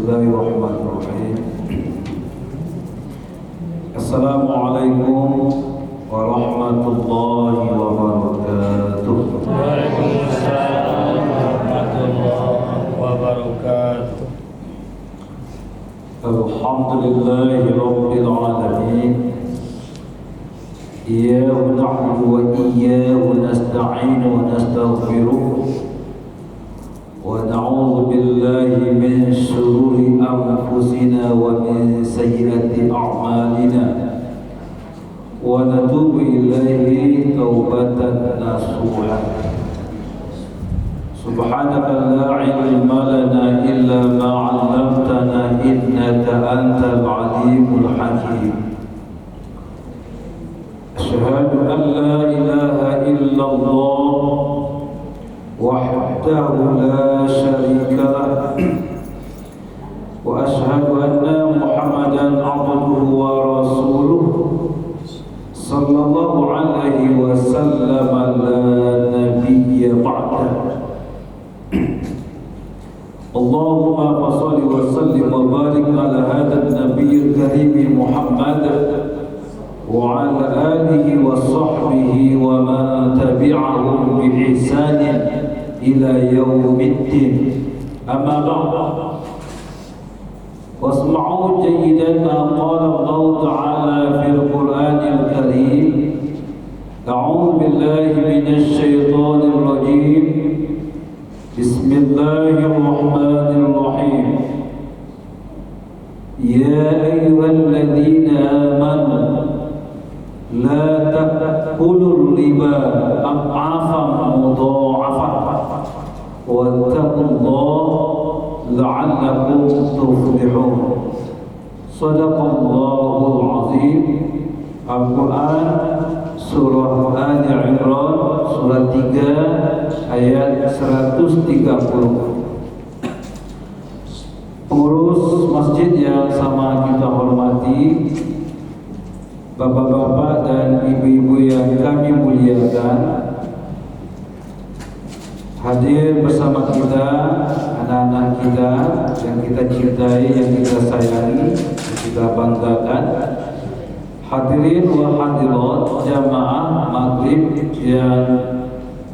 Bismillahirrahmanirrahim. Assalamualaikum warahmatullahi wabarakatuh. Waalaikumsalam warahmatullahi wabarakatuh. Alhamdulillahi rabbil alamin. Iyyahu na'budu wa iyyahu nasta'in wa nastaghfiruh. ونعوذ بالله من شرور أنفسنا ومن سيئات أعمالنا ونتوب إليه توبة نصوحا سبحانك لا علم لنا إلا ما علمتنا إنك أنت العليم الحكيم أشهد أن لا إله إلا الله وحده لا شريك له وأشهد أن محمدا عبده ورسوله صلى الله عليه وسلم لا نبي بعده اللهم صل وسلم وبارك على هذا النبي الكريم محمد وعلى آله وصحبه ومن تبعهم بإحسان إلى يوم الدين أما بعد واسمعوا جيدا ما قال الله تعالى في القرآن الكريم أعوذ بالله من الشيطان الرجيم بسم الله الرحمن الرحيم يا أيها الذين آمنوا لا تأكلوا الربا أضعافا مضاعفة واتقوا الله لعلكم تفلحون صدق الله العظيم. Al-Quran Surah Ali Imran Surah 3 ayat 130. Pengurus masjid yang sama kita hormati, bapak-bapak dan ibu-ibu yang kami muliakan, hadir bersama kita, anak-anak kita yang kita cintai, yang kita sayangi, yang kita banggakan, hadirin wa hadirat jamaah maghrib yang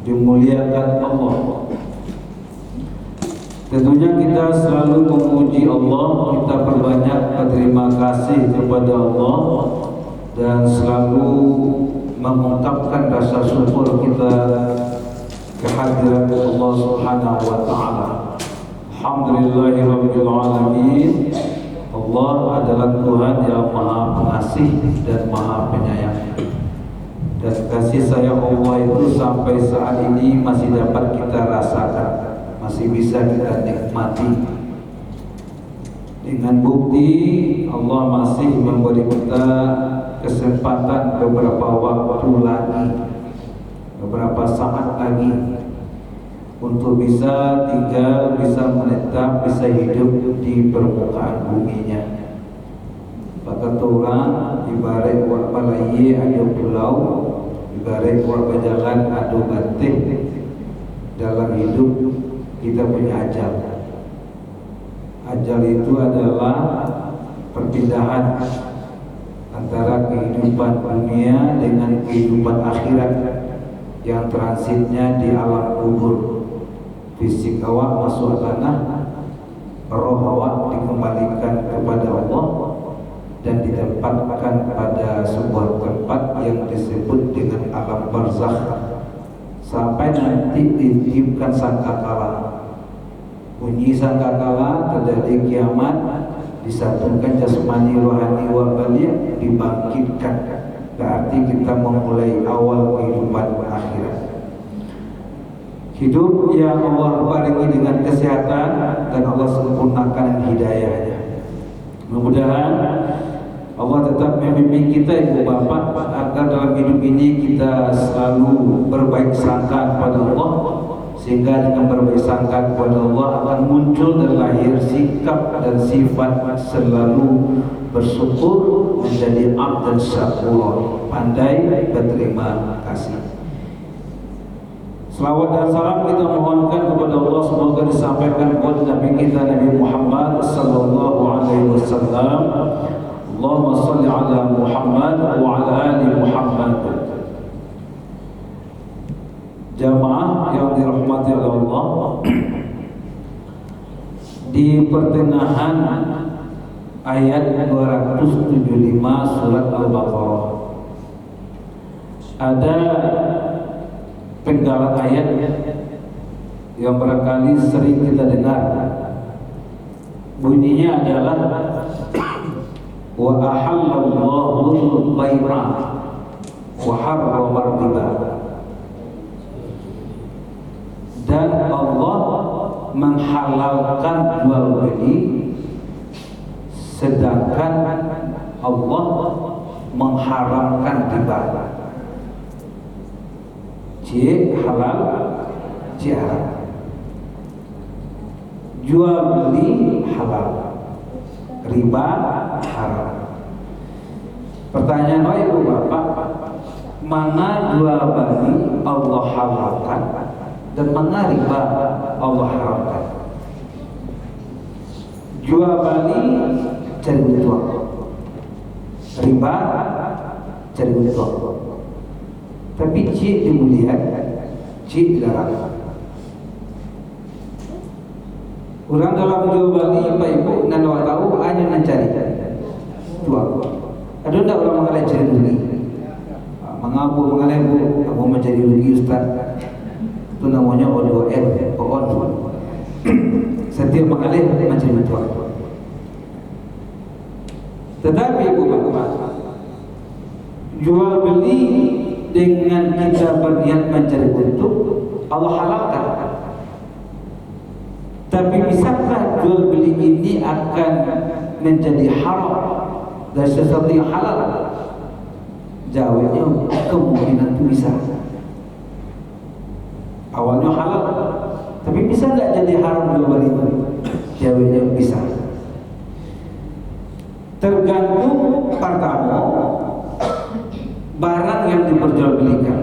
dimuliakan Allah. Tentunya kita selalu memuji Allah, kita perbanyak berterima kasih kepada Allah dan selalu mengungkapkan rasa syukur kita kehadiran Allah Subhanahu wa taala. Alhamdulillahirabbil alamin. Allah adalah Tuhan yang Maha Pengasih dan Maha Penyayang. Dan kasih sayang Allah itu sampai saat ini masih dapat kita rasakan, masih bisa kita nikmati. Dengan bukti Allah masih memberi kita kesempatan beberapa waktu lagi, beberapa saat lagi untuk bisa tinggal, bisa menetap, bisa hidup di permukaan buminya. Kata orang ibarat buat balai ada pulau, ibarat buat berjalan ada banteng. Dalam hidup kita punya ajal. Ajal itu adalah perpindahan antara kehidupan dunia dengan kehidupan akhirat yang transitnya di alam kubur. Fisik awak masuk tanah, roh awak dikembalikan kepada Allah dan ditempatkan pada sebuah tempat yang disebut dengan alam barzakh sampai nanti ditiupkan sangkakala. Bunyi sangkakala, terjadi kiamat, disatukan jasmani, rohani, wa balia, dibangkitkan. Berarti kita memulai awal kehidupan akhirat. Hidup yang Allah barengi dengan kesehatan dan Allah sempurnakan hidayahnya. Mudah-mudahan Allah tetap membimbing kita, ibu bapak, agar dalam hidup ini kita selalu berbaik sangka kepada Allah, sehingga dengan berbaik sangka kepada Allah akan muncul dan lahir sikap dan sifat selalu bersyukur, menjadi abdan syakur, pandai berterima kasih. Selawat dan salam kita mohonkan kepada Allah, semoga disampaikan kepada Nabi kita Nabi Muhammad sallallahu alaihi wasallam. Allahumma shalli ala Muhammad wa ala ali Muhammad. Jamaah yang dirahmati oleh Allah, di pertengahan ayat 275 surat Al-Baqarah ada penggalan ayat yang barangkali sering kita dengar. Bunyinya adalah wa ahallallahu al-bai'a wa harrama riba. Dan Allah menghalalkan jual beli, sedangkan Allah mengharamkan riba. C halal, C haram. Jual beli halal, riba haram. Pertanyaan ibu bapak, mana jual beli Allah halalkan dan mana riba Allah haramkan? Jual beli cari untung, riba cari untung. Tapi cik dimuliakan, cik dilarang. Orang dalam jual beli, Pak Ibu, nanda tahu hanya mencari jual. Ada tak orang mengalih cari rugi? Mengaku mengalih bu, aku mencari rugi Ustaz. Itu namanya O2M, pohon. Setiap mengalih mencari jual. Tetapi Ibu Bapak, jual beli dengan kita berniat mencari untung, Allah halalkan. Tapi bisakah jual beli ini akan menjadi haram dan sesuatu yang halal? Jawabnya kemungkinan itu bisa. Awalnya halal, tapi bisa nggak jadi haram jual beli itu? Jawabnya bisa. Tergantung pertama barang yang diperjualbelikan,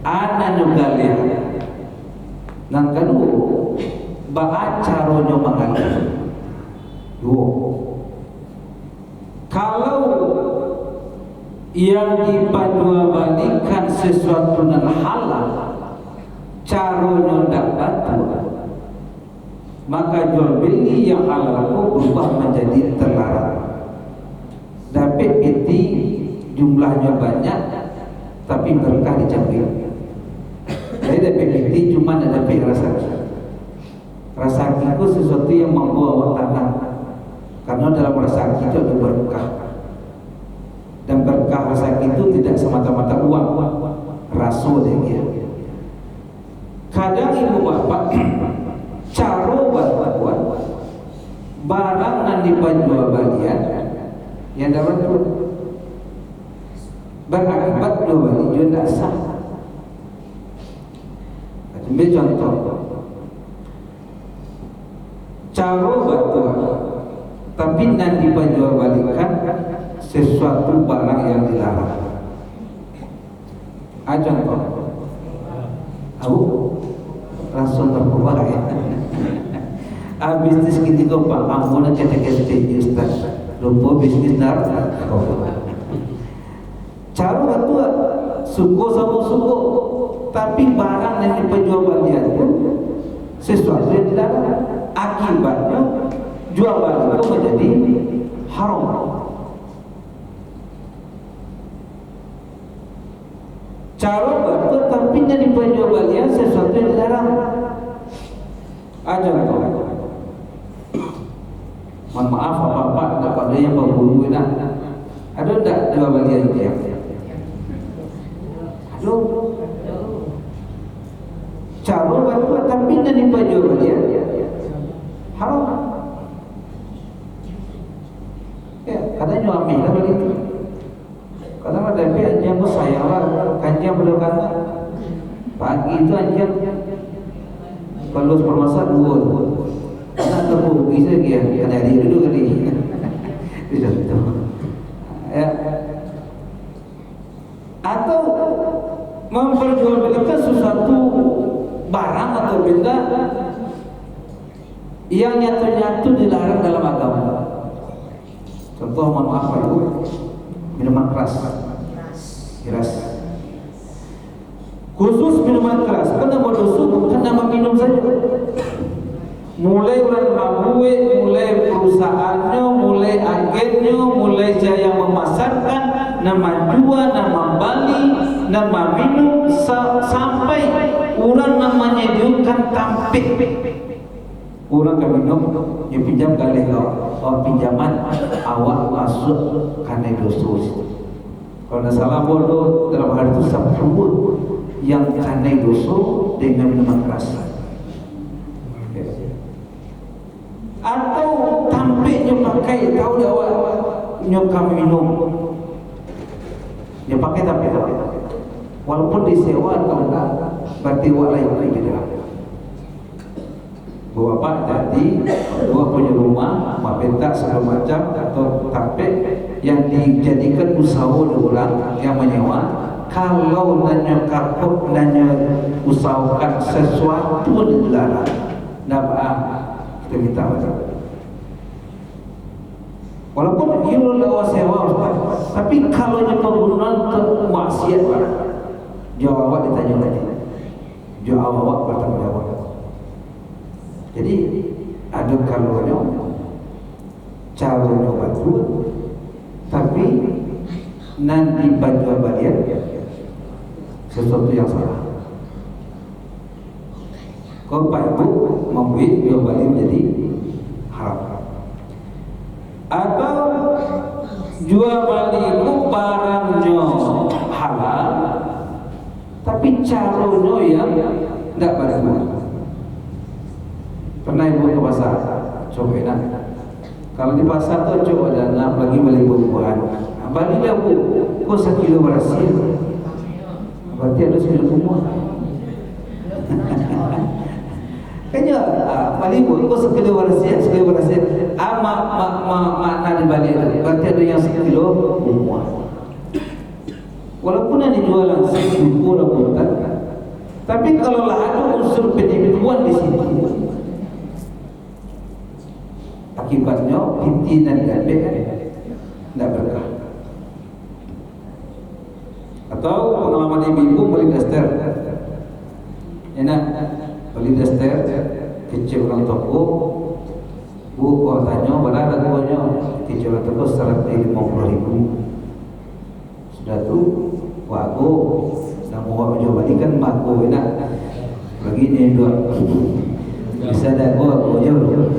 ada juga lihat. Dan kedua, bahan caranya mengalir. Kalau yang diperjualbelikan sesuatu yang halal, caranya tidak betul, maka jual beli yang halal itu berubah menjadi terlarang. Dapat itu jumlahnya banyak, tapi berkah dicapai. Jadi dapat itu cuma ada dapat rasa. Rasa itu sesuatu yang membawa tanah, karena dalam rasa itu ada berkah. Dan berkah rasa itu tidak semata-mata uang, rasa dia. Kadang ibu bapak cara buat barang yang dijual belian yang dapat berakibat jual beli juga tidak sah. Ambil contoh, cara buat tapi nanti dijual belikan sesuatu barang yang dilarang. Contoh, aku langsung terbuka ya. Bisnis kita kau pak, ampun kata-kata Ustaz, lupa bisnis narkoba. Cara betul, suku sama suku, tapi barang yang diperjualbelikan itu sesuatu yang dilarang. Akibatnya jual beli itu menjadi haram. Cara betul, tapi yang diperjualbelikan sesuatu yang dilarang. Contoh, mohon maaf apa-apa dapat dia yang berbulu nak. Ada tak jual belian dia? Aduh, cara betul, tapi yang diperjualbelikan haram. Ya, katanya ambil lah beli itu. Kalau ada anjing pun sayang lah, anjing belum kata. Pagi itu anjing kalau bermasa dua, nak terbu bisa dia kena dia dulu kali. Tidak itu. Ya. Atau memperjualbelikan sesuatu barang atau benda yang nyatu-nyatu dilarang dalam agama. Contoh, mohon maaf Pak Ibu, minuman keras. Khusus minuman keras, kena berdosuk, kena minum saja. Mulai orang mabue, mulai perusahaannya, mulai agennya, mulai jaya memasarkan, nama jual, nama bali, nama minum, sampai orang namanya diukan tampik. Orang kan minum, dia pinjam kali kau pinjaman, awak masuk karena dosa. Kalau tidak salah bodoh dalam hal itu sebut yang karena dosa dengan minuman keras. Atau tampiknya pakai, tahu dia awak nyokam minum, dia pakai tampik walaupun disewa atau enggak, berarti awak lain di dalam. Bapak tadi dua punya rumah, mapenta segala macam atau tampik yang dijadikan usaha orang yang menyewa. Kalau nanya kapok, nanya usahakan sesuatu dilarang, nabah kita minta macam. Walaupun ia lewat sewa, tapi kalau nya penggunaan maksiat, jawab ditanya lagi, jawab bertanggung jawab. Jadi ada kalanya caranya batu, tapi nanti baju bagian sesuatu yang salah. Kalau Pak Ibu membuat jual balik menjadi haram. Atau jual balik itu barangnya halal, tapi caranya yang tidak baik. Pernah ibu ke pasar, coba enak. Kalau di pasar tu coba dan lagi beli buah-buahan. Baliklah bu, kau 1 kilo beras. Berarti ada 9 buah. Kanya balik bu, kau 1 kilo beras, 1 kilo beras. Makna di balik itu, berarti ada yang 1 kilo buah. Walaupun ada jualan 1 rambutan, tapi kalau lah ada unsur penipuan di situ, akibatnya pimpinan dan tidak berkah. Atau pengalaman ibu beli daster, enak beli daster kecil orang toko, bu orang tanya berapa harganya, kecil orang toko 150.000. Sudah tu wago, nak mau jual balikan mago enak, lagi ni dua bisa dah go jauh.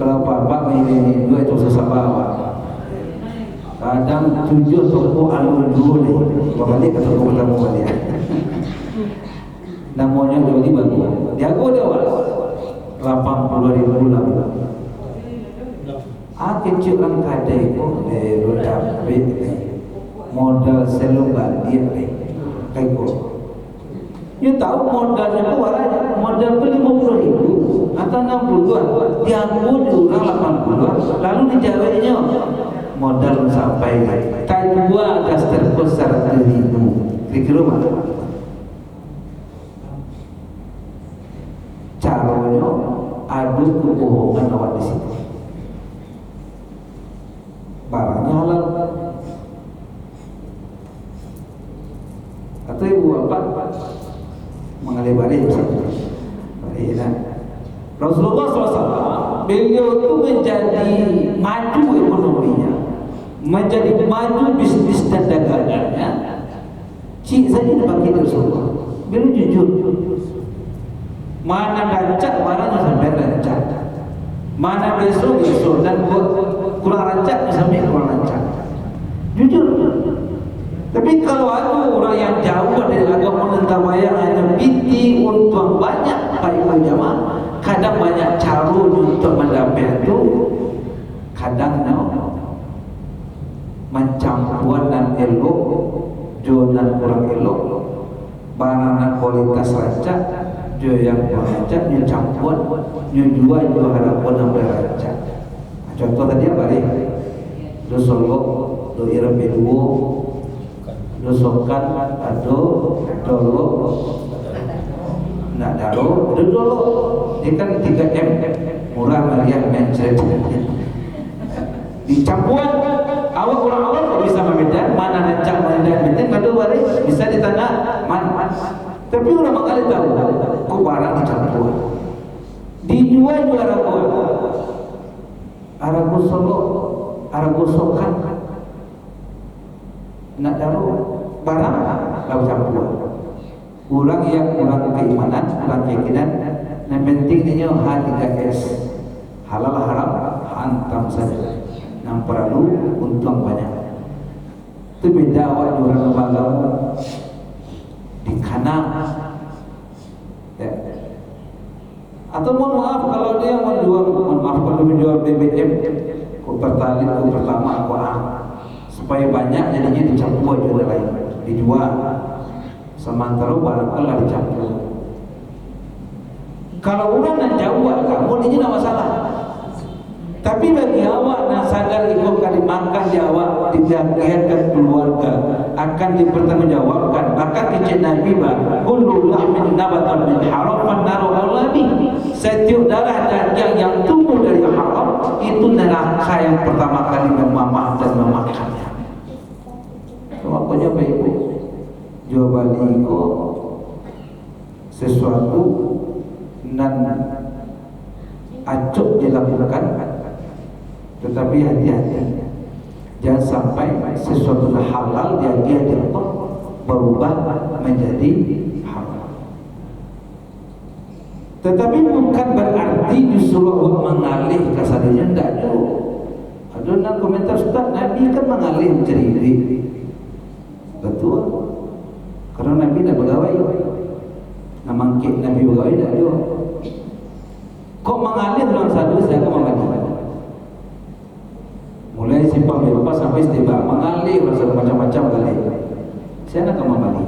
Kalau bapak ini dua itu susah bawa. Kadang 7 toko alun dulu ni, balik ke toko pertama dia. Namanya dia beli baru. Dia aku dia 80.000 lah. Kecil orang kadai ko le roda bit modal selalu bandir kayak ko. You tahu modalnya itu warnanya modal beli 50.000 atau 60, diambil di orang 80, lalu dijawabnya modal sampai tak dua daster besar 1.000. Kira-kira mana? Caranya adu kebohongan awak di situ. Barangnya halal. Atau ibu bapak mengalir balik Rasulullah SAW beliau itu menjadi maju ekonominya, menjadi maju bisnis dan dagangannya. Cik saja dipakai Rasulullah. Beliau jujur. Mana rancak barangnya sampai rancak, mana besok dan kurang rancak sampai kurang rancak. Jujur. Tapi kalau ada orang yang jauh dari agama mentawaya hanya piti untung banyak Pak Ibu jamaah, kadang banyak cara untuk mendapat itu, kadang mencampur dan elok, jualan kurang elok, barang kualitas rancak, jual yang kurang rancak, mencampur, jual harapun yang berancak. Contoh tadi apa ni? Dosolok, doiram beduo, dosokan atau dolok nak daro dulu dia kan 3M murah meriah mencret dicampuan awak kurang awal kok bisa membedakan mana rancang mana yang penting kado baris bisa ditanya mana tapi orang kali tahu kok barang dicampuan dijual juga Arago Solo Arago Sokan nak daro barang lalu campuan ulang yang ulang keimanan ulang keyakinan yang penting ini H3S halal haram hantam saja yang perlu untung banyak itu beda awak jualan bagamu di kanan ya. Atau mohon maaf kalau dia menjual kalau menjual BBM kok pertalite kok pertama aku supaya banyak jadinya dicampur aja lain dijual sementara barang telah dicampur kalau orang nak jauh kamu ini tidak masalah tapi bagi awak nak sadar ikut kali makan di awak dibiarkan keluarga akan dipertanggungjawabkan bahkan kecil Nabi kullu lahmin nabatan min haram fannaru awlabi setiap darah daging yang tumbuh dari haram itu neraka yang pertama kali memamah dan memakannya makanya baik jual balik sesuatu nan acuk dilakukan tetapi hati-hati jangan sampai sesuatu halal dia berubah menjadi haram tetapi bukan berarti justru Allah mengalih kasadanya tidak ada nak komentar Ustaz Nabi kan mengalih mencari betul karena Nabi tidak pegawai namangkit Nabi pegawai tidak ada kok mengalir dalam satu saya ke mandi mulai simpang berupa sampai setiba mengalir rasa macam-macam kali saya nak ke mandi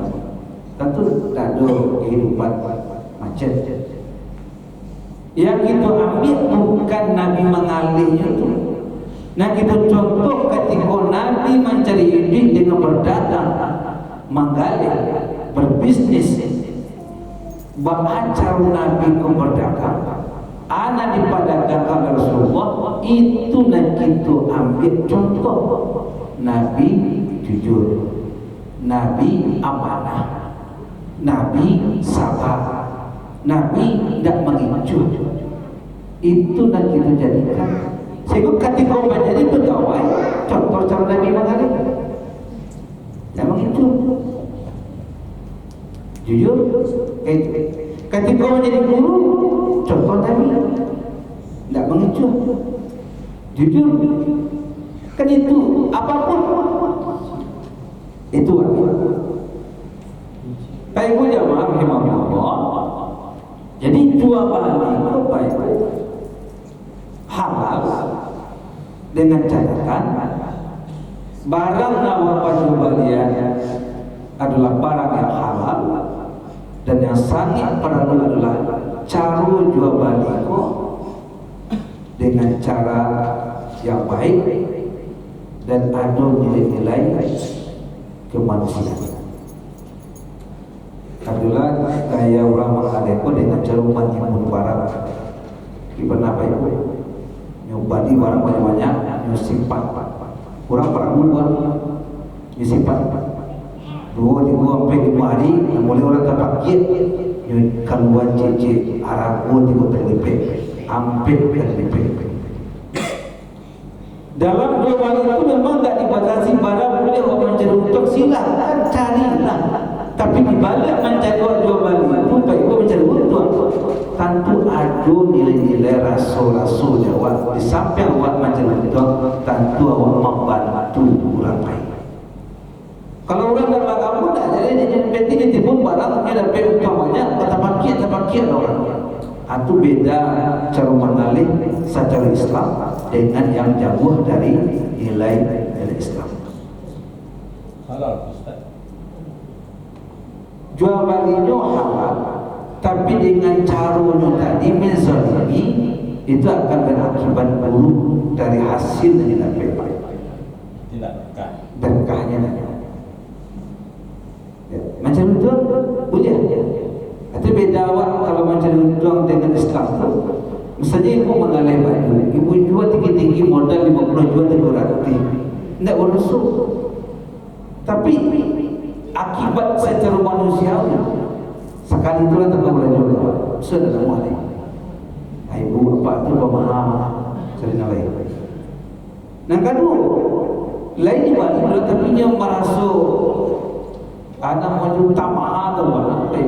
tentu tidak ada kehidupan macet yang kita ambil bukan Nabi mengalihnya itu nah kita contoh ketika Nabi mencari hidup dengan berdagang menggali berbisnis bahaca Nabi ke berdagang anak dipadagangkan Rasulullah itu nak kita ambil contoh Nabi jujur Nabi amanah Nabi sabar Nabi tidak mengincut itu nak kita jadikan sehingga ketika menjadi pegawai contoh cara Nabi mengalir tidak mengincut jujur ketika menjadi guru contoh Nabi tidak mengincut jujur kan itu apapun itu baik ibu jamaah rahimahullah jadi jual balik itu baik halal dengan catatan barang nawar jual balian adalah barang yang halal dan yang sangat perlu adalah cara jual balik dengan cara yang baik dan ada nilai-nilai kemanusiaan. Adalah gaya orang mengaleko dengan cara menyimpun barang. Gimana apa itu? Nyobadi barang banyak-banyak, nyusimpan. Kurang perahu buat nyusimpan. 2 sampai 5 hari, mulai orang terpakir. Keluar cece, arago 3 kali hampir kali. Dalam jual balik itu memang tak dibatasi barang boleh orang mencari untung silakan carilah. Tapi dibalik mencari jual balik itu baik mencari untung. Tentu ada nilai-nilai rasul-rasul awak di samping awak mencari untung, tentu awak membantu orang lain. Kalau orang dalam agama tak jadi penting ditipu barangnya dapat untung banyak, kata pakir orang. Itu beda cara mengalih secara Islam dengan yang jauh dari nilai Islam. Halal Ustaz. Jual belinya halal, tapi dengan caranya tadi menzalimi itu akan berakibat buruk dari hasil yang didapat. Tidak berkahnya nanti. Macam itu boleh. Itu beda awak berjuang dengan Islam tu, misalnya ibu mengalih baju, ibu jual tinggi-tinggi modal 50 juta 200, tidak berusuk. Tapi akibat secara manusiawi sekali itulah tak boleh jual. Sudah mulai. Ibu bapak tu pemaham cerita lain. Yang kedua, lain balik tapi yang merasuk anak maju tamah atau apa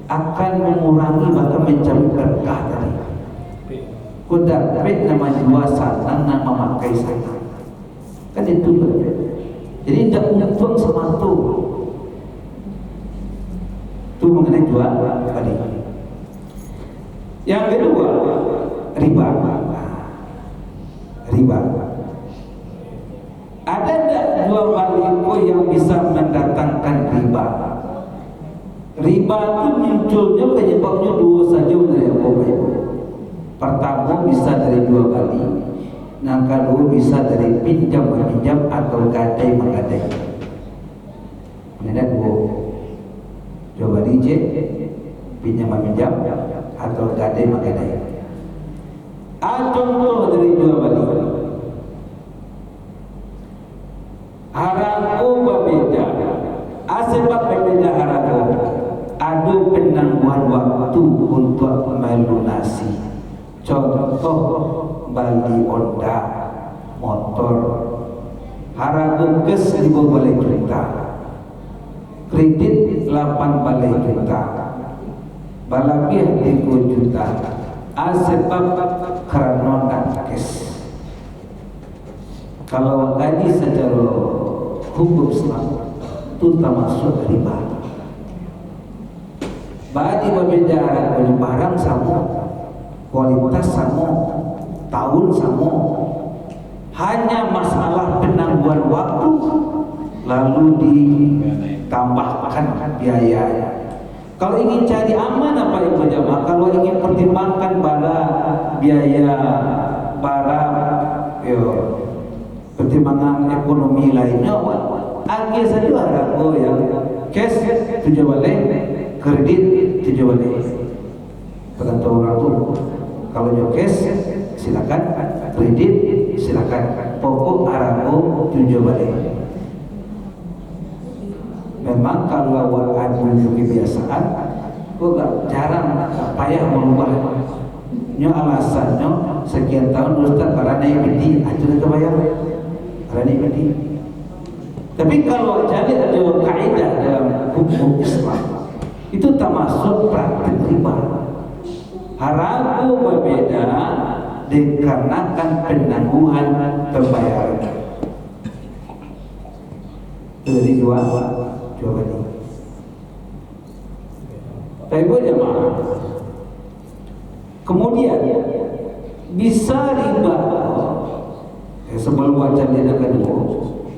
akan mengurangi bahkan mencari berkah tadi. Kuda pek nama jiwa sana nama memakai sana. Kan itu berbeda. Jadi tidak untung sama tu. Itu mengenai jual balik. Yang kedua, riba. Riba. Ada tak jual balik yang bisa mendatangkan riba? Riba itu munculnya penyebabnya dua saja dari Bapak Ibu. Pertama bisa dari jual balik, yang kedua bisa dari pinjam meminjam atau gadai menggadai. Ada dua. Jual balik je, pinjam meminjam atau gadai menggadai. Contoh dari jual balik. Haraku berbeda. Sebab berbeda haraku. Ada penangguhan waktu untuk melunasi. Contoh bali Honda motor. Haraku kes 5 balai juta. Kredit 8 balai juta. Balapih 3 juta. Sebab kerana tak kes. Kalau gaji secara hukum Islam itu termasuk riba. Bagi berbeda barang sama, kualitas sama, tahun sama, hanya masalah penangguhan waktu lalu ditambahkan biaya. Kalau ingin cari aman apa yang berjamaah, kalau ingin pertimbangkan biaya barang, pertimbangan ekonomi lainnya, agak saja harga yang cash 7 balai, kredit 7 balai. Tergantung orang tu. Kalau yang cash silakan, kredit silakan. Pokok harga 7 balai. Memang kalau awak ada kebiasaan, kau jarang payah merubah. Nya alasannya sekian tahun Ustaz para naik beti, aja nak bayar. Para naik beti. Tapi kalau jadi ada kaidah dalam hukum Islam, itu termasuk praktik riba. Haraku berbeda dikarenakan penangguhan pembayaran. Jadi dua ini. Tapi jemaah. Kemudian bisa riba. Sebelum baca dia kedua,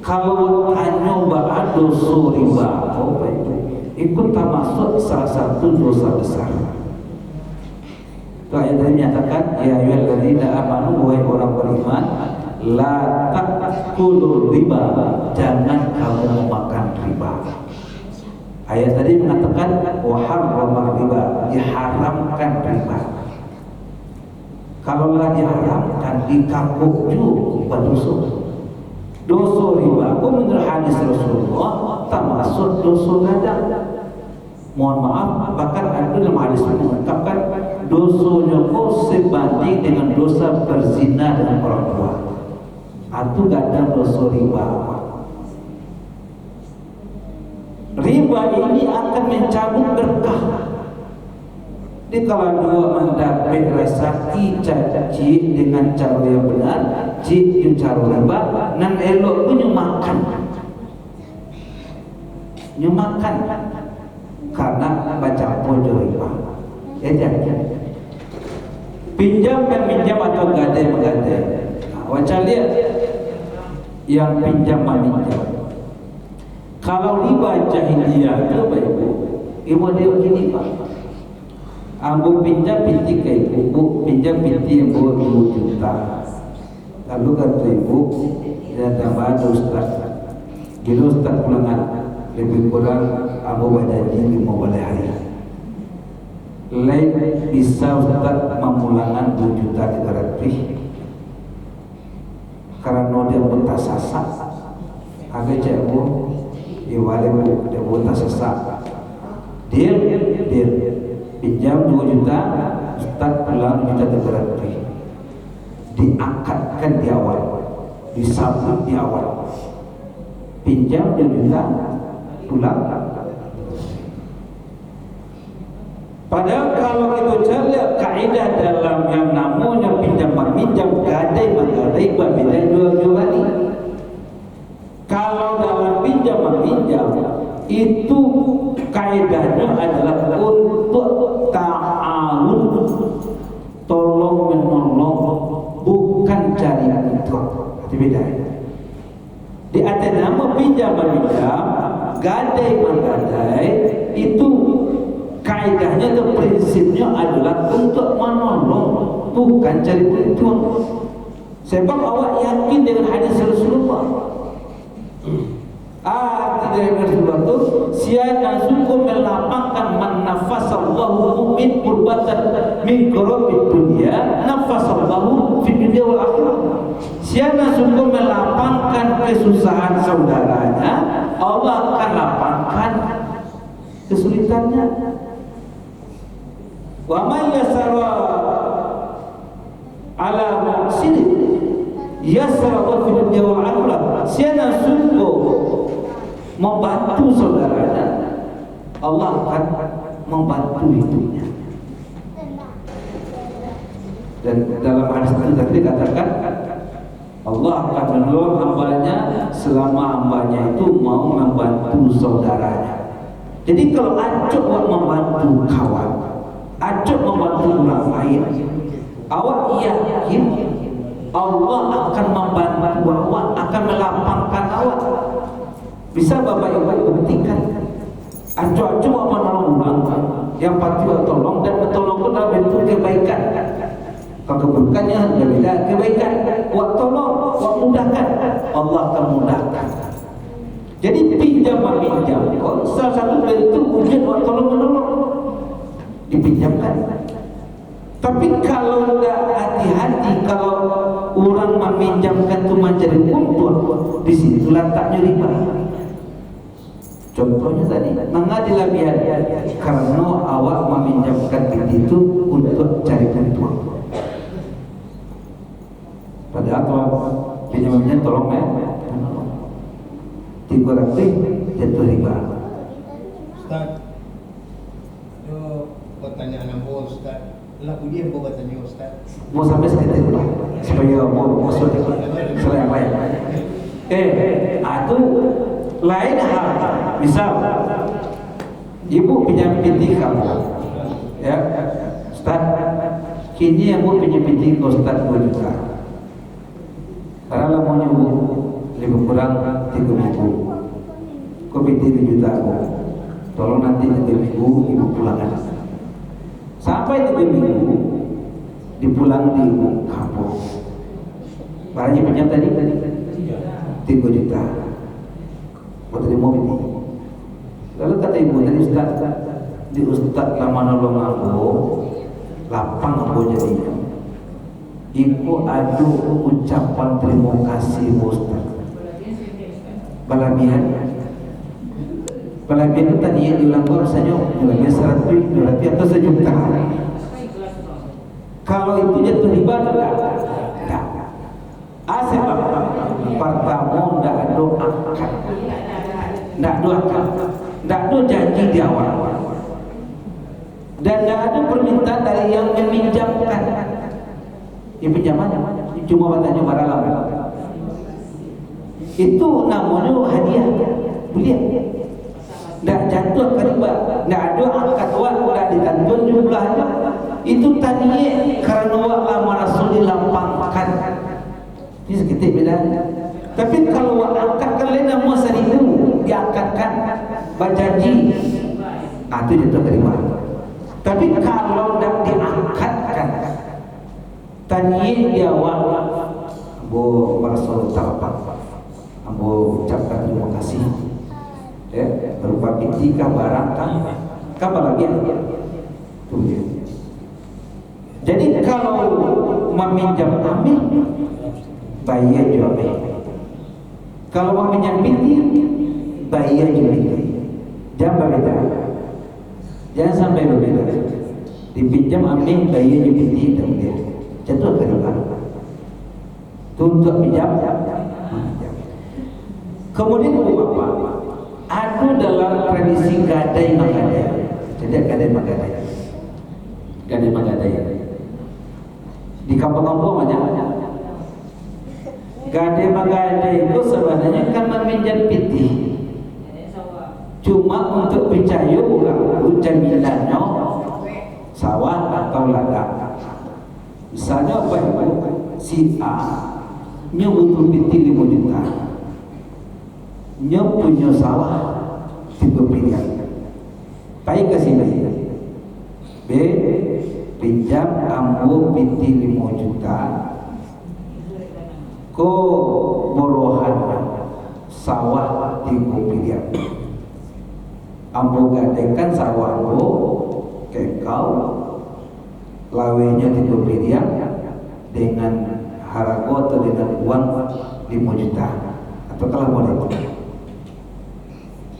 kalau tanya bahwa dosa riba, itu termasuk salah satu dosa besar. Itu ayat ini menyatakan, ya ayyuhalladzina amanu, wahai orang beriman, la ta'kulu riba, jangan kamu makan riba. Ayat tadi mengatakan wa harrama riba, diharamkan riba. Kalau diharamkan dikapuk juga dosa. Dosa riba itu menurut hadis Rasulullah termasuk dosa gadang. Mohon maaf, bahkan ada dalam hadis mengungkapkan dosanya kok sebanding dengan dosa berzina dengan orang tua. Itu gadang dosa riba. Riba ini akan mencabut berkah. Jadi kalau dua mendapat rezeki caci dengan cara yang benar, cik cara riba, nan elok pun makan, karena baca pojo riba. Jadi pinjam meminjam atau gadai menggadai. Wajar lihat yang pinjam meminjam. Kalau riba jahiliyah itu baik ibu dia begini Pak. Ambo pinjam pinti ke ibu, pinjam pinti yang bawa 2 juta. Lalu kata ibu, dan tambah Ustaz. Gila Ustaz pulangan lebih kurang ambo berjanji 5 balai hari. lain bisa Ustaz memulangan 2.300.000 karena dia buta sasak agak cekbu iwale bu dia buta sasak dia pinjam 2 juta Ustaz pulang 2.300.000 diangkatkan di awal, disambut di awal, pinjam 2 juta pulang. Padahal kalau kita lihat kaidah dalam yang namanya pinjam meminjam, gadai menggadai, berbeda jual beli. Kalau dalam pinjam meminjam itu kaidahnya adalah untuk ta'awun, tolong menolong, bukan cari untung. Itu beda. Di atas nama pinjam meminjam, gadai menggadai, itu kaidahnya atau prinsipnya adalah untuk menolong, bukan cari untung. Sebab awak yakin dengan hadis Rasulullah. Tidak Rasulullah itu siapa suku melapangkan man-nafasallahu mu'min kurbatan min kurabid dunia nafasallahu fi dunia wal akhirah. Siapa suku melapangkan kesusahan saudaranya, Allah akan lapangkan kesulitannya. Wa may yasara ala mu'sin yasara fi dunya wal akhirah. Siapa suku membantu saudaranya, Allah akan membantu hidupnya. Dan dalam hadis itu tadi dikatakan Allah akan menolong hambanya selama hambanya itu mau membantu saudaranya. Jadi kalau acuk membantu kawan, acuk membantu orang lain, awak yakin Allah akan membantu awak, akan melapangkan awak. Bisa Bapak Ibu buktikan, acuk-acuk menolong orang, yang pasti tolong dan bertolong pun dalam bentuk kebaikan. Kalau keburukannya berbeda kebaikan, wak tolong, wak mudahkan, Allah akan mudahkan. Jadi pinjam meminjam, salah satu bentuk wujud wak tolong menolong, dipinjamkan. Tapi kalau tidak hati-hati, kalau orang meminjamkan itu mencari untung, di situ letaknya riba. Contohnya tadi, mengadil biar karena awak meminjamkan itu untuk cari untung. Padahal kalau pinjamnya tolong dikurangi jatuh riba. Ustaz, itu pertanyaan aku Ustaz. Laku dia mau bertanya Ustaz. Mau sampai sekitar itu supaya mau masuk selain lain. Itu lain hal. Misal ibu pinjam binti kamu, ya Ustaz, kini yang mau pinjam binti ke Ustaz 2 juta. Karena mau nyubuh lebih kurang 3 minggu. Kau binti 2 juta aku. Tolong nanti 3 minggu ibu pulangkan. Sampai 3 minggu dipulang di ibu kampung. Barangnya pinjam tadi 3 juta. Mau terima binti. Lalu kata ibu tadi Ustaz, di Ustaz lama nolong aku, lapang aku jadinya. Ibu adu ucapan terima kasih Ustaz. Balabihan itu tadi yang diulang rasanya nilainya 100 atau 1 juta. Kalau itu jatuh riba tidak. Asal pertama tidak ada akad, tidak ada janji di awal, dan tidak ada permintaan dari yang meminjamkan. Yang pinjamannya cuma bertanya baralam. Itu namanya hadiah, beliau. Tidak jatuh ke riba, tidak ada akad wak, tidak ditantun jumlahnya. Itu tadi karena wak lama Rasul dilampangkan. Ini sekitar bedanya. Tapi kalau wak angkat kalian nama 1.000 diangkatkan, berjanji, itu jatuh ke riba. Tapi kalau tidak diangkatkan, tadi dia wak, Abu Rasul talapang, Abu ucapkan terima kasih. Berupa binti kah barang kah lagi Tuh dia. Jadi kalau meminjam ambil, bayar juga ambil. Kalau meminjam pinti, bayar juga pinti. Jangan berbeda. Jangan sampai berbeda. Dipinjam ambil, bayar juga pinti, tak boleh. Jatuh ke riba. Untuk pinjam. Kemudian apa? Ada dalam tradisi gadai magadai. Jadi gadai magadai. Gadai magadai. Di kampung-kampung banyak. Gadai magadai itu sebenarnya kan meminjam pitih. Cuma untuk percaya orang jaminannya sawah atau ladang. Misalnya apa itu? Si A nya butuh pitih 5 juta. Nya punya sawah 3 miliar. Baik ke sini. B pinjam ambo pitih 5 juta. Ko borohan sawah 3 miliar. Ambo gadekan sawah ambo ke kau lawenya 3 miliar dengan harga atau dengan uang 5 juta atau kalau boleh.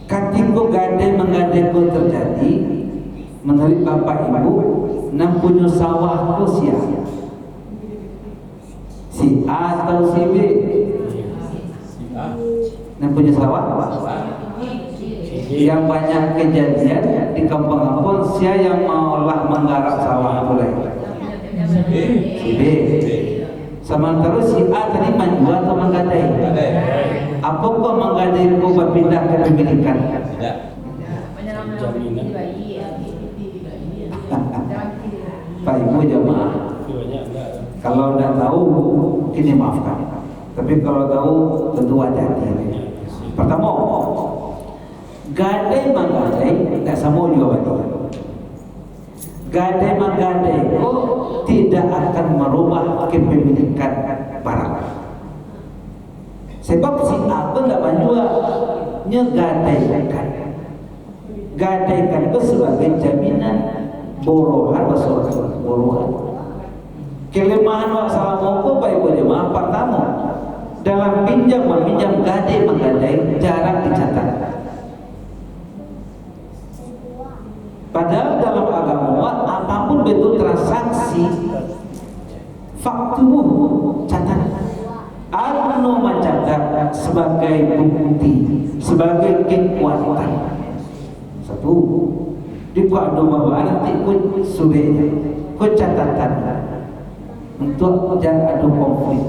Ketika gadai menggadai pun terjadi, menurut bapak ibu, nak punya sawah tu siapa? Si A atau si B? Nak punya sawah? Yang banyak kejadian di kampung-kampung, siapa yang maulah menggarap sawah boleh? Si B. Sementara si A tadi menjual atau menggadai? Apa kok menggadai kok berpindah ke pemilikan? Tidak. Jaminan. Pak Ibu jemaah. Kalau tidak tahu mungkin dimaafkan. Tapi kalau tahu tentu hati-hati. Pertama, gadai menggadai tidak sama juga bagi. Gadai menggadai kok tidak akan merubah kepemilikan barang. Sebab si A pun tidak menjual, nyegadaikan. Gadaikan itu sebagai jaminan borohan masalah borohan. Kelemahan masalah moko baik jemaah pertama dalam pinjam meminjam gadai menggadai jarang dicatat. Padahal dalam agama apapun bentuk transaksi faktuh catat. Anu mencatat sebagai bukti, sebagai kekuatan. Satu, di kuat bawa nanti pun surenya, ku catatan untuk jangan ada konflik.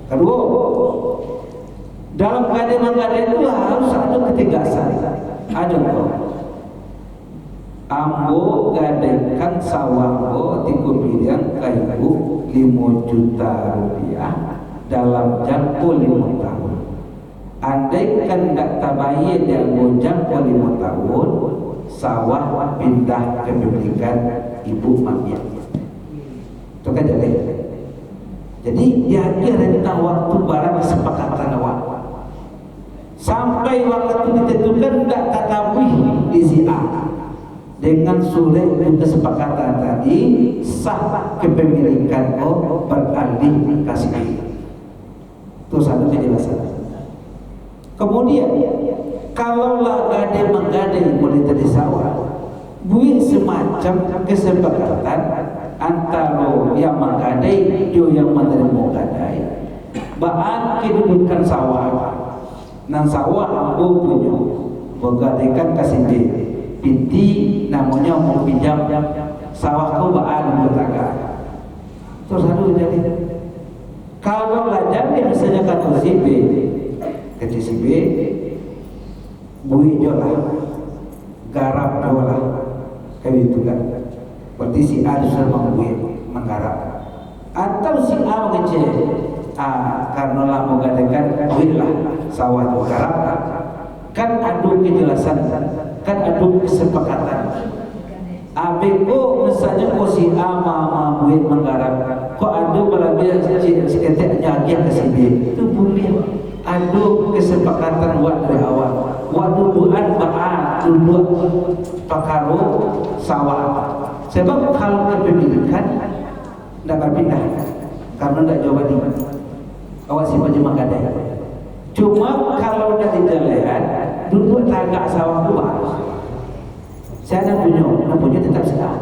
Kedua, dalam gadai menggadai itu harus ada ketegasan. Ada ambo gadaikan sawah ambo 3 miliar kayu 5 juta rupiah dalam jangka 5 tahun. Andaikan tidak tabayar dalam jangka 5 tahun, sawah pindah kepemilikan ibu mamiya. Itu kan jadi dia rentang waktu barang kesepakatan awak. Sampai waktu itu ditentukan tidak ketahui di si A. Dengan sulit kesepakatan tadi sah kepemilikan beralih kasih. Itu satu penjelasan. Kemudian kalaulah gadai menggadai boleh tadi sawah, buat semacam kesepakatan antara yang menggadai dan yang menerima gadai. Bahan kedudukan sawah, nan sawah ambo punya, bergadaikan kasih dia. Binti namanya mau pinjam sawah kau bahan bertaga. Terus aduh jadi. Kalau belajar misalnya kata si B, kata si B, bui jolah, garap jolah, kayak itu kan. Berarti si A sudah menggarap. Atau si A mengecek, karena lah mengadakan bui lah sawah itu garap. Kan adu kejelasan, kan adu kesepakatan. Abeko misalnya ko si A mama buat menggarap, kok adu balabia si ketek nyagian ke sini, itu boleh. Adu kesepakatan buat dari awal. Waktu buat bahan duduk pakaru sawah. Sebab kalau kepemilikan tidak berpindah, karena tidak jauh balik. Awak simpan cuma gadai. Cuma kalau dah di jalanan, duduk tagak sawah luar. Saya nak punya tetap sedar.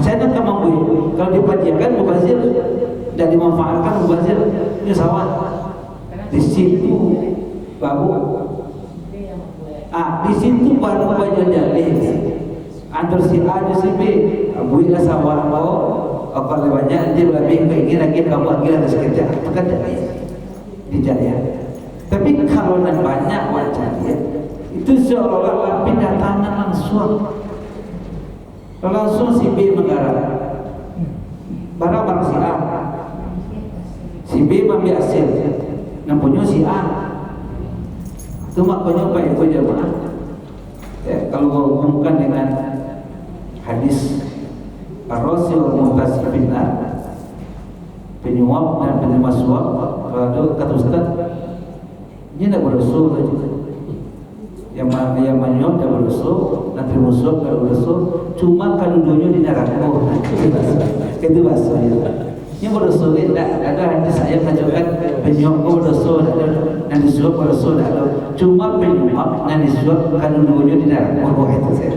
Saya nak kemampuan. Kalau dipajikan mubazir dan dimanfaatkan mubazir, ini sawah. Di situ baru. Di situ baru banyak jalih. Antar si A dan si B, buihlah sawah kalau banyak dia lebih ingin lagi kamu lagi ada sekejap, itu kan dijadikan. Tapi kalau nak banyak wajah dia, itu seolah-olah pindah tangan langsung si B menggarap barang si A, si B ambil hasil, yang punya si A. Itu makanya baik jemaah. Kalau hubungkan dengan hadis ar-rasil wal-muhtasi finnar, penyuap dan penerima suap, kalau kata Ustaz, dia tidak berdosa saja. Yang menyuap tidak berdosa, dan penerima suap tidak berdosa. Cuma kalau dunia di neraka, itu bahasanya. Yang berdosa tidak ada hadis saya tunjukkan penyuap berdosa dan disuap berdosa tidak ada. Cuma penyuap dan disuap kalau dunia di neraka. Itu saya.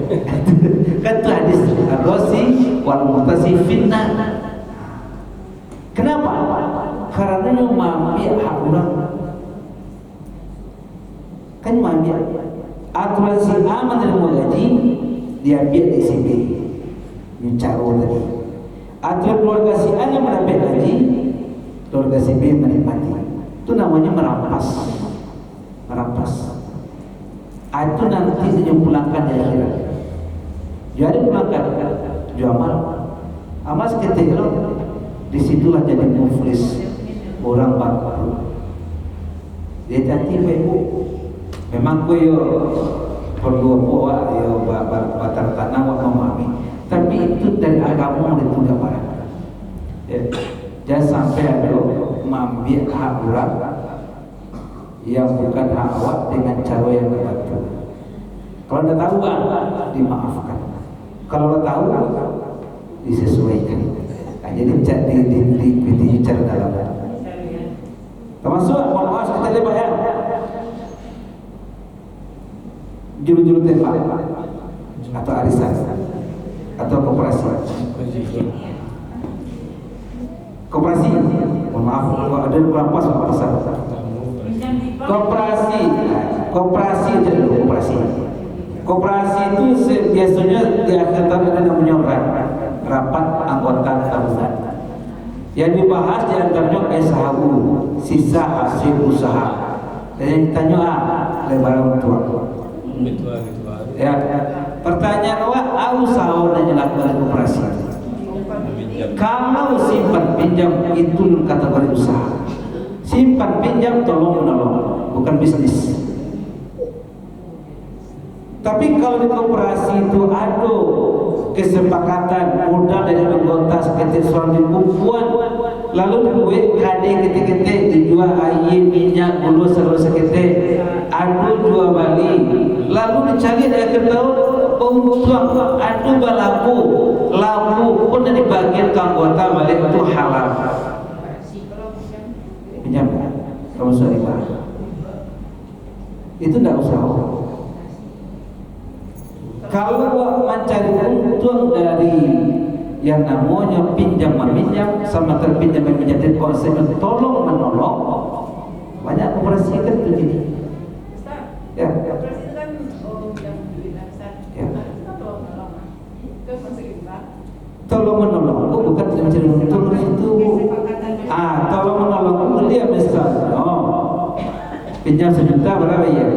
Kan itu hadis ar-rasil wal-muhtasi finnar. Kenapa? Karena yang mengambil hak orang. Kan mengambil aturan si A menerima gaji, dia ambil di si B. Ini cara tadi. Aturan keluarga si A yang mendapat gaji, keluarga si B menikmati. Itu namanya merampas. Itu nanti dipulangkan di akhirat. Jadi pulangkan, jual amal seketik loh. Disitulah jadi muflis, orang baru. Dia tadi ibu, memang kau yo perlu bawa yo batar tanah buat memahami. Tapi itu dari agama itu tidak barang. Jangan sampai ada mengambil hak orang yang bukan hak awak dengan cara yang betul. Kalau anda tahu dimaafkan. Kalau anda tahu disesuaikan. Jadi di cara dalam. Termasuk maaf kita lihat ya. Juru-juru tembak atau arisan atau koperasi. Koperasi, mohon maaf, kalau ada perampas pasar. Koperasi aja dulu koperasi. Koperasi itu biasanya di akhir tahun ada namanya rapat anggota tahunan. Yang dibahas di antaranya SHU, sisa hasil usaha. Dan yang ditanya lebaran tua. Ya, pertanyaan awak usaha dan dilakukan koperasi. Kalau simpan pinjam itu kategori usaha. Simpan pinjam tolong menolong, bukan bisnis. Tapi kalau di koperasi itu ada kesepakatan modal dari anggota seketik soal kumpulan, lalu duit kade ketik-ketik dijual air, minyak, gula seluruh seketik, ada jual balik, lalu dicari di akhir tahun penghutang, ada balaku, laku pun dari bagian anggota balik itu halal. Pinjam, kamu sudah riba, itu tidak usah. Kalau mencari untung dari yang namanya pinjam meminjam sama terpinjam meminjam, jadi konsepnya tolong menolong, banyak koperasi kan begini. Ya. Koperasi itu kan yang duit besar. Ya. Itu kan tolong menolong. Itu masuk riba. Tolong menolong, bukan mencari untung itu. Tolong menolong dia misalnya, pinjam 1 juta berapa ya?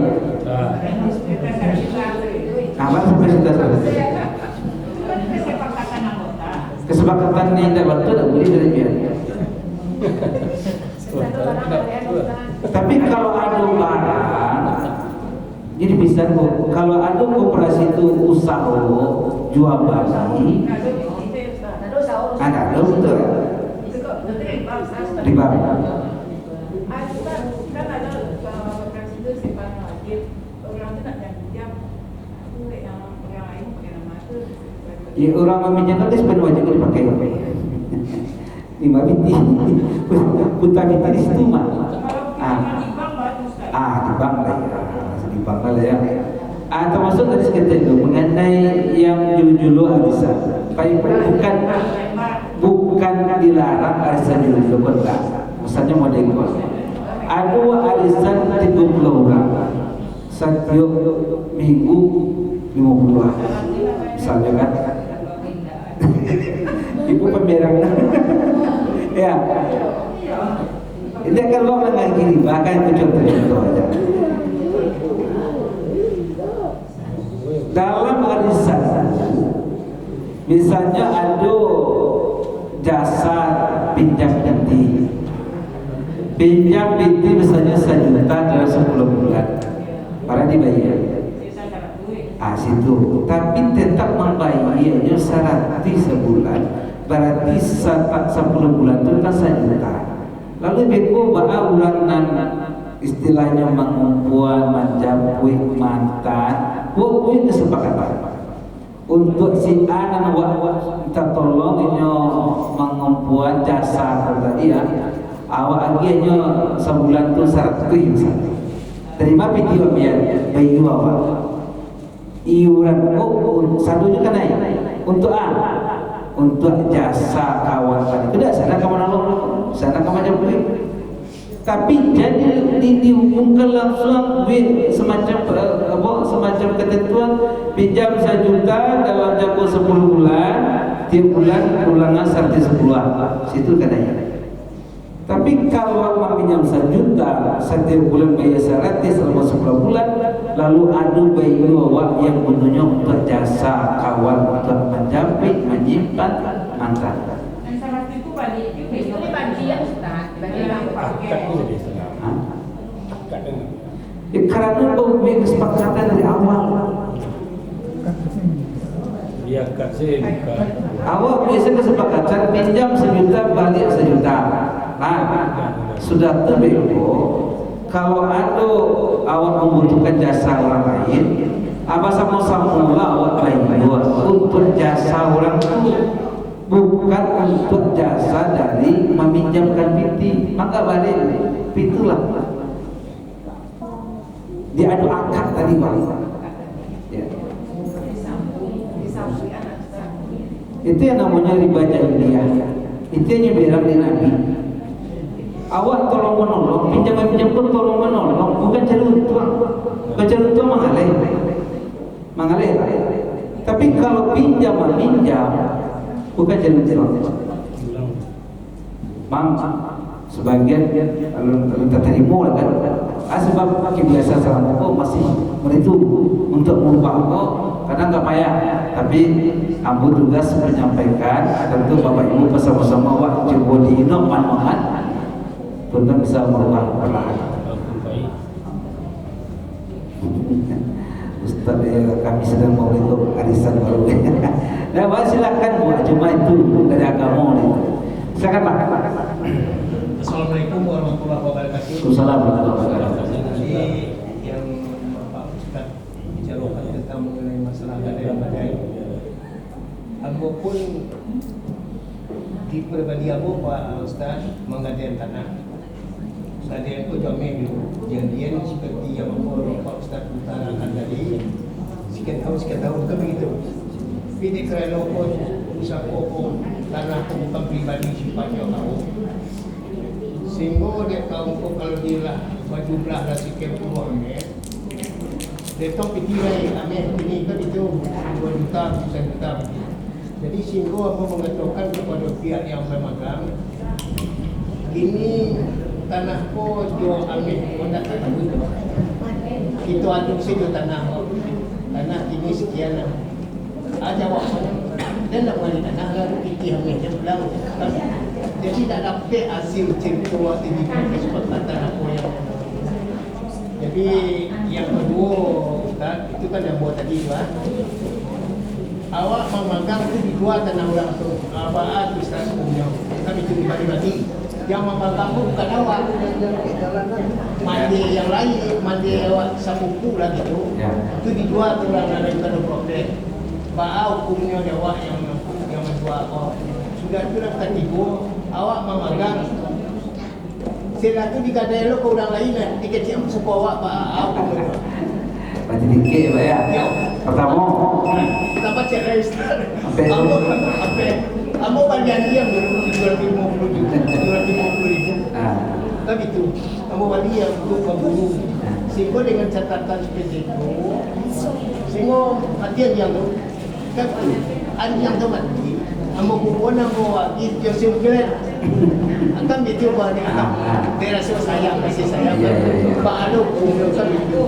Apa sepesitas? Kesepakatan yang tidak betul tidak boleh dari dia. Tapi kalau ada barang, jadi bisa kalau ada koperasi itu usaha jual beli, ada betul. Riba. Kan ada koperasi itu simpan wajib, orang itu nak pinjam, yang lain pakai nama itu Ya orang meminjamkan itu sebenarnya wajib dipakai. Lima binti, putra binti di situ mah. Di bank lah ya, di bank lah ya. Termasuk tadi sekitar itu mengenai yang julu-julu arisan. Bukan dilarang arisan julu-julu enggak. Misalnya mau dekor. Ada arisan 30 orang. Setiap minggu 50 orang. Misalnya kan. Ibu pemerang. Ya. Ini akan bawa dengan gini, bahkan itu contoh aja. Dalam arisan, misalnya ada jasa pinjam binti misalnya 1 juta dalam 10 bulan, para dibayar. Situ. Tapi tetap membayarnya 100 sebulan, berarti 10 bulan itu kan 1 juta. Lalu beko bawa ulanan istilahnya mengumpuan, menjapui mantan, buat kesepakatan untuk si anak kita tolong ini mengumpuan jasa tadi ya. Awak akhirnya sebulan itu 100 terima video biar bayi awak. Iuran satunya kan naik untuk untuk jasa kawan tadi tidak sana kamu nolong sana kamu jauh tapi jadi dihubungkan langsung semacam ketentuan pinjam 1 juta dalam jangka 10 bulan tiap bulan ulangan 110 situ katanya. Tapi kalau pinjam 1 juta setiap bulan bayar 100 selama 10 bulan, lalu ada bayi awak yang gunanya untuk jasa kawan untuk menjapit, menyimpan mantan. Dan salah itu balik juga. Ini bagi ya Ustaz, bagi yang pakai. Karena mempunyai kesepakatan dari awal. Dia kasih Awak biasa kesepakatan pinjam 1 juta balik 1 juta. Sudah terbego. Kalau ada awak membutuhkan jasa orang lain, sama-sama awak bayar untuk jasa orang itu, bukan untuk jasa dari meminjamkan binti. Maka balik itulah diadu akad tadi balik. Ya. Itu yang namanya riba jahiliyah. Itu yang bilang di Nabi. Awak tolong menolong, pinjam pun tolong menolong, bukan cari untung. Bukan cari untung mengalir. Tapi kalau pinjam, bukan cari untung. Sebagian kalau terima lah kan. Sebab kebiasaan sama aku masih meritu untuk merubah aku, kadang nggak payah. Tapi ambu tugas menyampaikan, tentu bapak ibu bersama-sama wak coba diinok man-man. Tuan bisa merubah perlahan. Ustaz kami sedang mau itu arisan baru. Nah, silakan buat cuma itu dari agama itu. Silakan Pak. Assalamualaikum warahmatullahi wabarakatuh. Waalaikumsalam warahmatullahi wabarakatuh. Jadi yang Bapak Ustaz bicarakan tentang mengenai masalah gadai-gadai, aku pun di pribadi aku Pak Ustaz menggadaikan tanah. Saya itu jamin jadian seperti yang Pak Ustaz utarakan tadi sekian tahun ke begitu. Ini kerana pun usaha pokok tanah itu bukan pribadi sifatnya tahu. Sehingga dia tahu kalau dia lah berjumlah lah sekian puluh amet, dia tahu pikirai amet ini kan itu 2 juta, 1 juta. Jadi sehingga aku mengatakan kepada pihak yang memegang, ini tanahku jual amet, kau tak tahu itu. Itu aduk saja tanah ini sekian. Aja waktu dan nak balik tanah lalu kita amet dia pulang. Jadi tak dapat hasil cerita waktu di kesempatan aku yang. Jadi yang kedua Ustaz, itu kan yang buat tadi Pak. Awak memegang itu di dua tanah orang tu. Apa Ustaz punya. Kami cuma bagi-bagi. Yang memegang itu bukan awak. Mandi yang lain, mandi awak sepupu lagi tu. Itu di dua tu orang ada problem. hukumnya dia awak yang menjual kok. Sudah itu dah ketipu, awak memegang. Setelah itu dikata elok ke orang lain dan dikecil sebuah awak hukumnya. Berarti dikit Pak ya. Pertama Cek register. Kamu perjanjian yang 250 ribu. Tapi itu kamu balik yang untuk pemburu. Sehingga dengan catatan seperti itu, sehingga hatian yang tu, kan ada yang tu mati. Kamu bukan kamu itu simple. Akan betul banyak. Dia rasa sayang, kasih sayang. Pak Alo punya kan itu.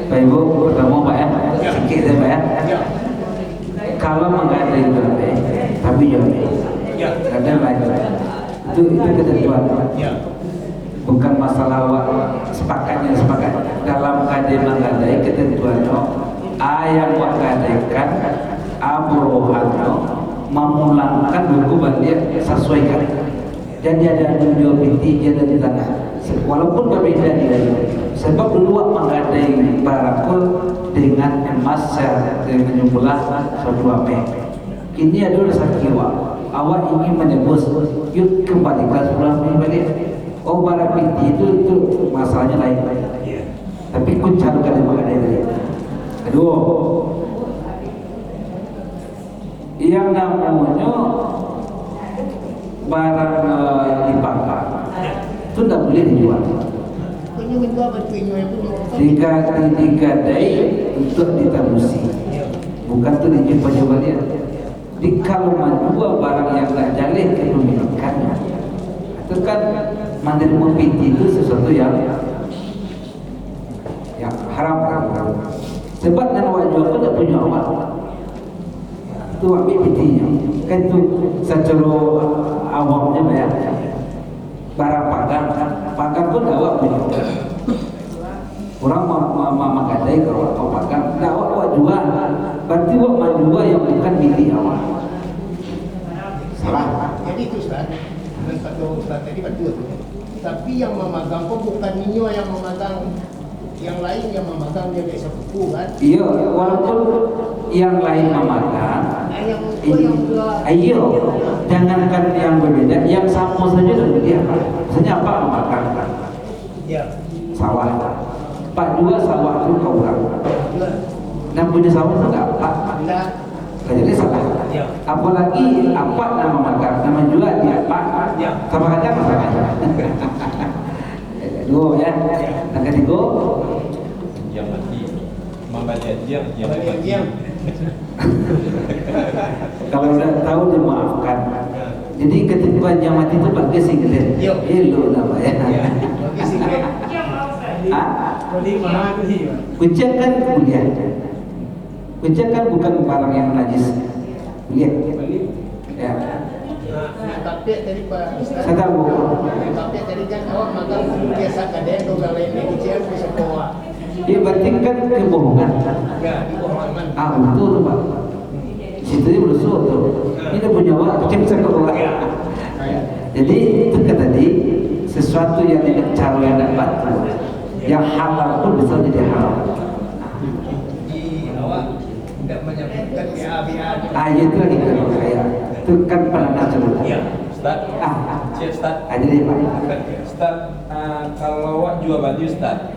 Pak Ibu, pertama Pak ya, sedikit ya Pak ya. Kalau menggadai berapa, tapi ya, ada lain. Itu ketentuan. Bukan masalah sepakat dalam gadai menggadai ketentuannya. Yang menggadaikan buruhannya memulangkan hukuman dia sesuaikan. Jadi ada dua binti dia di tanah. Walaupun berbeda nilainya. Sebab dulu menggadai barangku dengan emas dengan jumlah 1 P. Kini ada rezeki awak ingin menebus, yuk kembalikan 10 P balik. Oh barang binti itu masalahnya lain. Tapi kun cadukan di menggadai tadi. Kedua, yang namanya barang dipangkal itu tidak boleh dijual. Jika digadai untuk ditabusi, bukan itu dijual dia. Jadi kalau menjual barang yang tidak jalin kepemilikannya, itu kan menerima binti itu sesuatu yang haram. Sebab dan awak jual pun tak punya awak. Itu ambil bintinya. Kan itu secara awamnya ya. Barang pagang pun awak punya. Orang menggadai kalau awak pagang, tak awak jual. Berarti awak menjual yang bukan binti awak. Salah. Jadi itu Ustaz, kata Ustaz tadi betul. Tapi yang memegang pun bukan Nino yang memegang, yang lain yang memegang dia biasa buku kan? Iya, walaupun yang lain memegang. Ayo, jangankan yang berbeda, yang sama saja dengan dia. Misalnya apa memegang? Ya. Sawah. Pak jual sawah itu ke orang. Dan punya sawah itu enggak Pak. Jadi salah. Ya. Apalagi apa nama memegang, nama jual dia Pak. Ya. Sama aja masalahnya. Dua ya. Yang ketiga yang mati membaca diam yang mati. Kalau sudah tahu dimaafkan. Jadi ketentuan yang mati itu pakai singlet. Hello namanya. Pakai singlet. Kucing kan kuliah. Kucing kan bukan barang yang najis. Lihat. Ya. Tapi tadi Pak Ustaz. Saya tahu. Tapi tadi kan awak makan biasa kadang orang lain ni kucing bisa bawa. Dia berarti kan kebohongan. Ya, kebohongan. Betul tu Pak. Situ dia bersuah tu. Ini punya awak kucing sekolah. Jadi itu kan tadi sesuatu yang dengan cara yang dapat, yang halal pun bisa jadi halal. Jadi awak tidak menyebutkan BA. Itu lagi kan saya. Itu kan pernah cerita. Ya, Ustaz. Cik Ustaz. Jadi Pak. Ustaz, kalau awak jual baju Ustaz,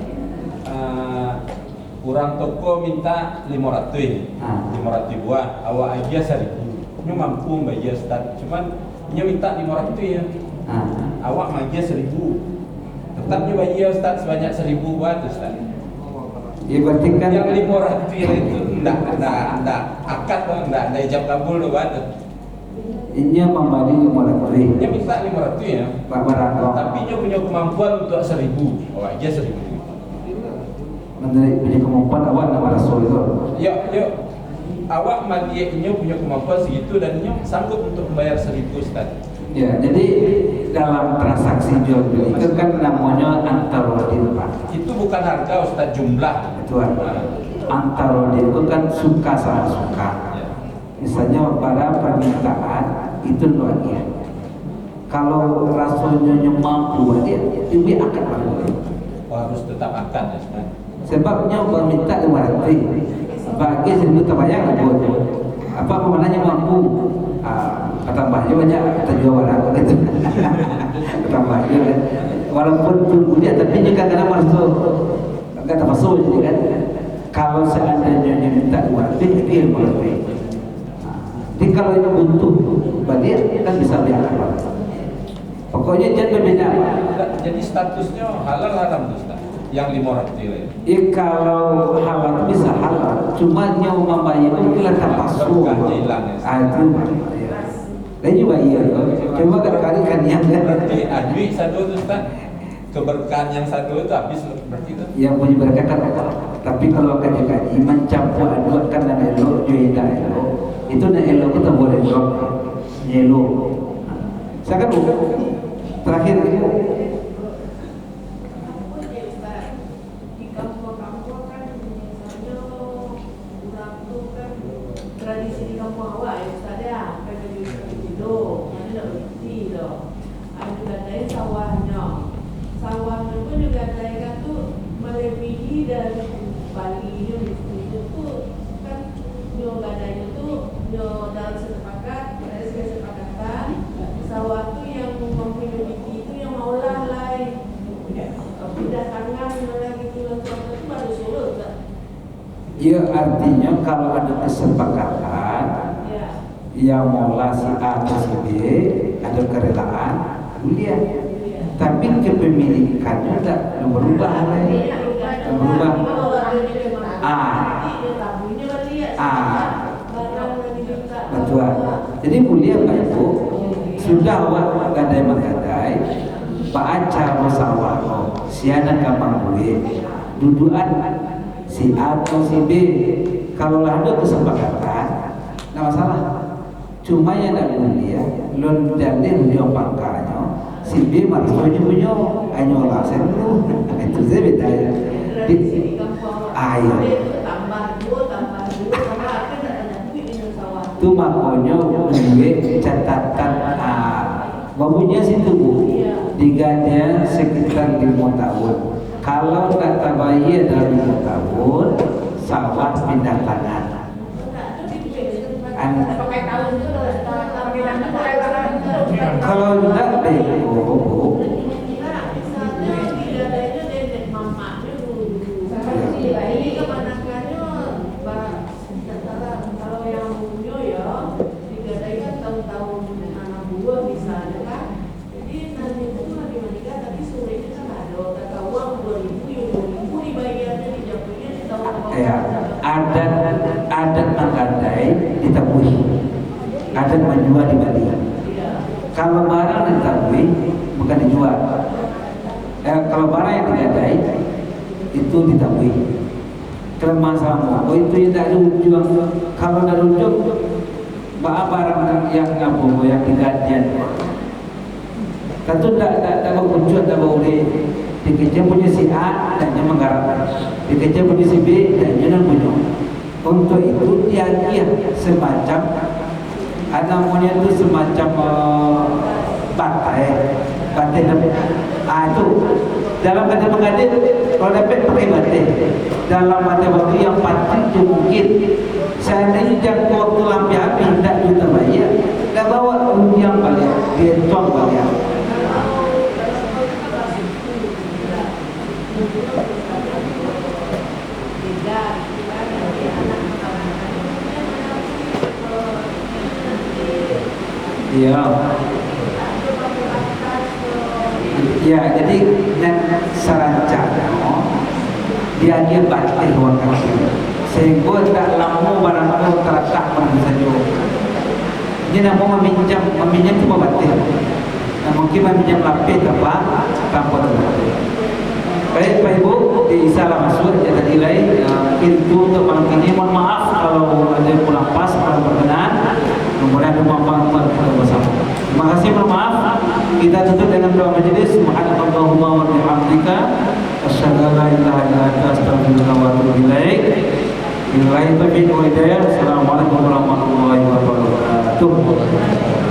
kurang toko minta 500 buah, awak aja 1.000. Ini mampu bayar Ustaz. Cuman dia minta 500 ya. Awak manja 1.000. Tetapnya bayar Ustaz sebanyak 1.000 buat Ustaz. Ya berarti kan yang 500 itu enggak akad dong, enggak ada ijab kabul doang buat. Ini membagi 500. Dia minta 500 ya. Pak barang. Tapi dia punya kemampuan untuk 1.000. Awak aja 1.000. Menurut punya kemampuan awak nama Rasul itu. Yuk. Awak madianya punya kemampuan segitu dan dia sanggup untuk membayar 1.000 Ustaz. Ya, jadi dalam transaksi jual beli itu kan namanya antarodin Pak. Itu bukan harga Ustaz, jumlah. Itu antarodin itu kan suka sama suka. Misalnya pada permintaan itu lagi. Kalau rasanya mampu dia akan mampu. Harus tetap akad ya Ustaz. Sebabnya berminta 500. bagi seribu terbayang aku apa pemenangnya mampu tambahnya banyak kita jual barang gitu tambahnya kan walaupun tunggu dia tapi juga kadang masuk nggak termasuk jadi kan kalau seandainya dia minta 200 dia ilmu lebih jadi kalau ini butuh balik kan bisa lihat apa pokoknya jangan berbeda. Jadi statusnya halal haram tuh Ustaz yang 500 nilai. Kalau halal bisa halal, cuma nyawa bayi itu kita terpaksu. Itu, dan juga iya. Cuma kali kan yang berarti adwi satu itu Ustaz. Keberkahan yang satu itu habis berarti itu. Yang punya berkah kan Allah. Tapi kalau kaji mencampur adukan dan elok, jual elok, itu dan elok kita boleh drop, elok. Saya kan terakhir itu. Tradisi di kampung awak ya Ustaz ya, pakai baju hidup, mana nak berhenti dah. Ada gadai sawahnya pun juga gadai tu melebihi dari Bali itu kan nyo gadai itu nyo dalam sepakat, ada kesepakatan sawah tu yang memiliki itu yang maulah lain. Pindah tangan lagi tu itu baru suruh tak? Ya artinya kalau ada kesepakatan yang mula si A atau si B ada kerelaan boleh tapi kepemilikannya tidak berubah berubah betul jadi boleh Pak Ibu sudah awak gadai menggadai Pak Acar musawah siana gampang boleh duduan si A atau si B kalau ada kesepakatan tidak masalah cuma yang tidak mulia lon dalil dia pangkalnya si B malah punya anyola saya dulu itu saya beda ya di ayo itu makanya duit catatan babunya situ Bu diganya sekitar 5 tahun kalau tak terbayar dalam 5 tahun sawah pindah tangan kalau tidak bego adat menggadai ditabui adat menjual di Bali kalau barang ditabui bukan dijual kalau barang yang digadai itu ditabui kalau masalah itu yang tak rujuk kalau tak rujuk barang yang yang digadian tentu tak berwujud tak boleh dikejar punya si A dan dia menggarap dikejar punya si B dan dia non punya untuk itu dia semacam ada namanya itu semacam batai itu dalam kata mengadil kalau dapat pakai batai dalam ada waktu yang pasti mungkin seandainya jangka waktu lampi habis tidak juta bayar dah bawa yang balik dia tuang balik ya jadi sarancanya dia batik ruang kaki sehingga tak lama barang itu terletak pada saja dia nak mau meminjam cuma batik mungkin meminjam lapis apa tanpa batik. Baik Pak Ibu, salam masuk ya tadi lain itu untuk malam ini mohon maaf kalau ada yang kurang pas kurang berkenan kemudian ada manfaat kita bersama. Terima kasih, mohon maaf. Kita tutup dengan doa majelis. Subhanallahumma wa bihamdika asyhadu an la ilaha illa anta astaghfiruka wa atubu ilaik. Assalamualaikum warahmatullahi wabarakatuh.